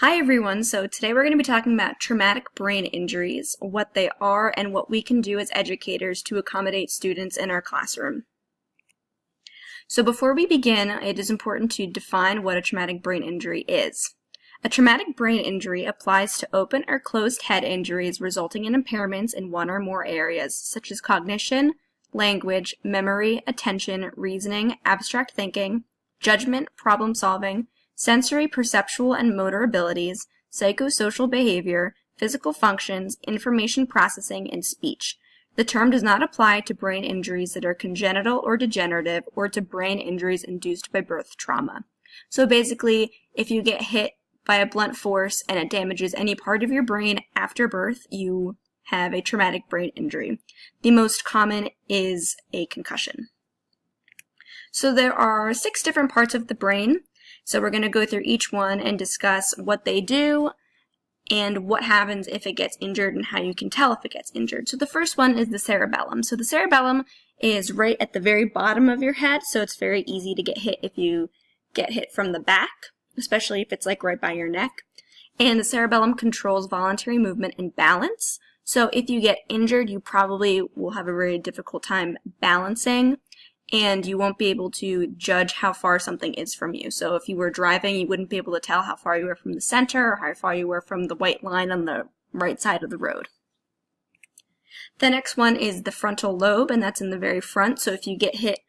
Hi everyone, so today we're going to be talking about traumatic brain injuries, what they are, and what we can do as educators to accommodate students in our classroom. So before we begin, it is important to define what a traumatic brain injury is. A traumatic brain injury applies to open or closed head injuries resulting in impairments in one or more areas, such as cognition, language, memory, attention, reasoning, abstract thinking, judgment, problem solving, sensory, perceptual, and motor abilities, psychosocial behavior, physical functions, information processing, and speech. The term does not apply to brain injuries that are congenital or degenerative or to brain injuries induced by birth trauma. So basically, if you get hit by a blunt force and it damages any part of your brain after birth, you have a traumatic brain injury. The most common is a concussion. So there are 6 different parts of the brain. So we're going to go through each one and discuss what they do and what happens if it gets injured and how you can tell if it gets injured. So the first one is the cerebellum. So the cerebellum is right at the very bottom of your head, so it's very easy to get hit if you get hit from the back, especially if it's like right by your neck. And the cerebellum controls voluntary movement and balance. So if you get injured, you probably will have a very difficult time balancing, and you won't be able to judge how far something is from you. So if you were driving, you wouldn't be able to tell how far you were from the center or how far you were from the white line on the right side of the road. The next one is the frontal lobe, and that's in the very front. So if you get hit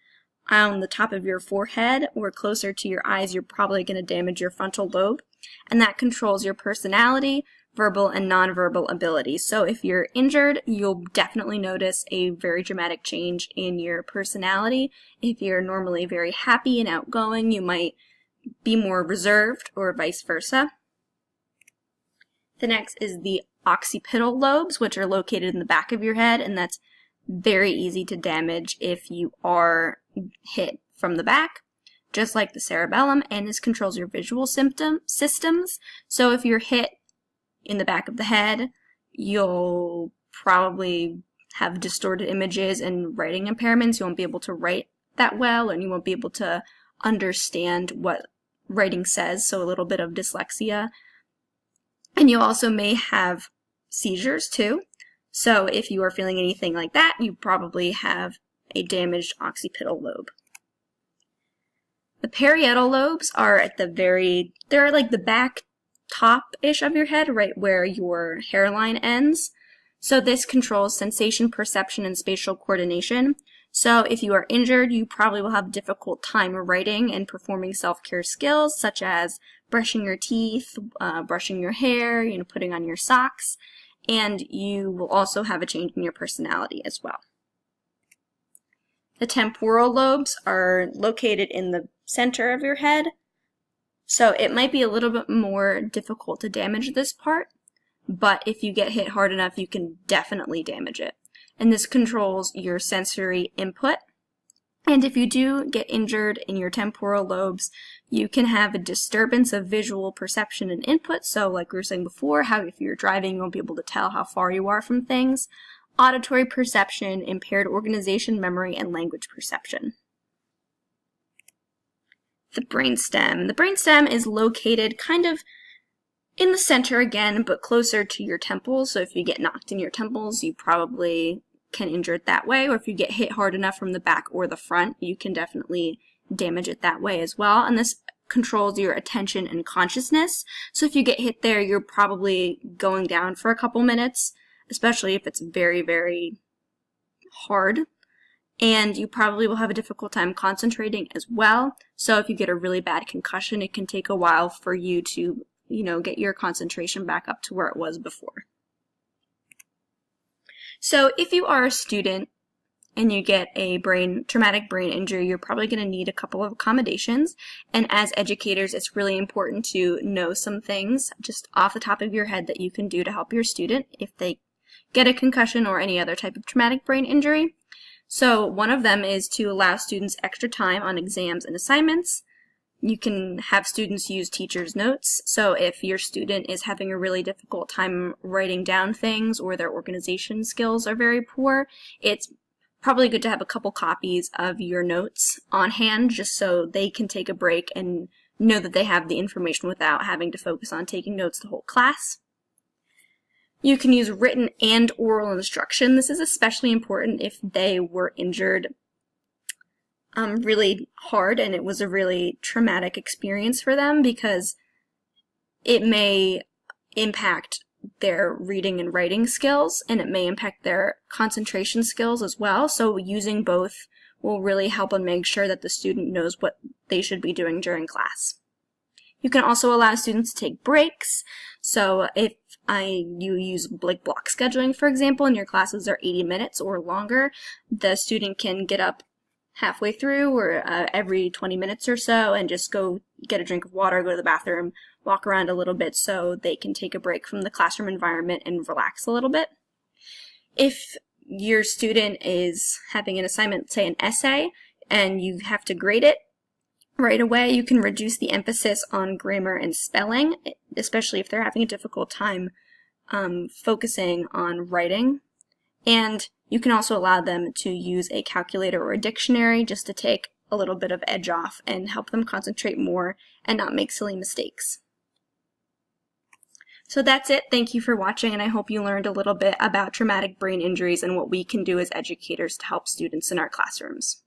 on the top of your forehead or closer to your eyes, you're probably going to damage your frontal lobe, and that controls your personality, verbal and nonverbal abilities. So if you're injured, you'll definitely notice a very dramatic change in your personality. If you're normally very happy and outgoing, you might be more reserved, or vice versa. The next is the occipital lobes, which are located in the back of your head, and that's very easy to damage if you are hit from the back, just like the cerebellum, and this controls your visual systems. So if you're hit in the back of the head, you'll probably have distorted images and writing impairments. You won't be able to write that well, and you won't be able to understand what writing says, so a little bit of dyslexia. And you also may have seizures too. So if you are feeling anything like that, you probably have a damaged occipital lobe. The parietal lobes are at they're like the back top-ish of your head, right where your hairline ends. So this controls sensation, perception, and spatial coordination. So if you are injured, you probably will have a difficult time writing and performing self-care skills, such as brushing your teeth, brushing your hair, putting on your socks, and you will also have a change in your personality as well. The temporal lobes are located in the center of your head, so it might be a little bit more difficult to damage this part, but if you get hit hard enough, you can definitely damage it. And this controls your sensory input. And if you do get injured in your temporal lobes, you can have a disturbance of visual perception and input. So like we were saying before, how if you're driving, you won't be able to tell how far you are from things. Auditory perception, impaired organization, memory, and language perception. The brainstem. The brainstem is located kind of in the center again, but closer to your temples. So if you get knocked in your temples, you probably can injure it that way. Or if you get hit hard enough from the back or the front, you can definitely damage it that way as well. And this controls your attention and consciousness. So if you get hit there, you're probably going down for a couple minutes, especially if it's very, very hard. And you probably will have a difficult time concentrating as well. So if you get a really bad concussion, it can take a while for you to, get your concentration back up to where it was before. So if you are a student and you get a traumatic brain injury, you're probably going to need a couple of accommodations. And as educators, it's really important to know some things just off the top of your head that you can do to help your student if they get a concussion or any other type of traumatic brain injury. So one of them is to allow students extra time on exams and assignments. You can have students use teachers' notes. So if your student is having a really difficult time writing down things or their organization skills are very poor, it's probably good to have a couple copies of your notes on hand just so they can take a break and know that they have the information without having to focus on taking notes the whole class. You can use written and oral instruction. This is especially important if they were injured really hard and it was a really traumatic experience for them, because it may impact their reading and writing skills, and it may impact their concentration skills as well. So using both will really help and make sure that the student knows what they should be doing during class. You can also allow students to take breaks. So if you use like block scheduling, for example, and your classes are 80 minutes or longer, the student can get up halfway through or every 20 minutes or so and just go get a drink of water, go to the bathroom, walk around a little bit so they can take a break from the classroom environment and relax a little bit. If your student is having an assignment, say an essay, and you have to grade it right away, you can reduce the emphasis on grammar and spelling, especially if they're having a difficult time focusing on writing. And you can also allow them to use a calculator or a dictionary just to take a little bit of edge off and help them concentrate more and not make silly mistakes. So that's it. Thank you for watching, and I hope you learned a little bit about traumatic brain injuries and what we can do as educators to help students in our classrooms.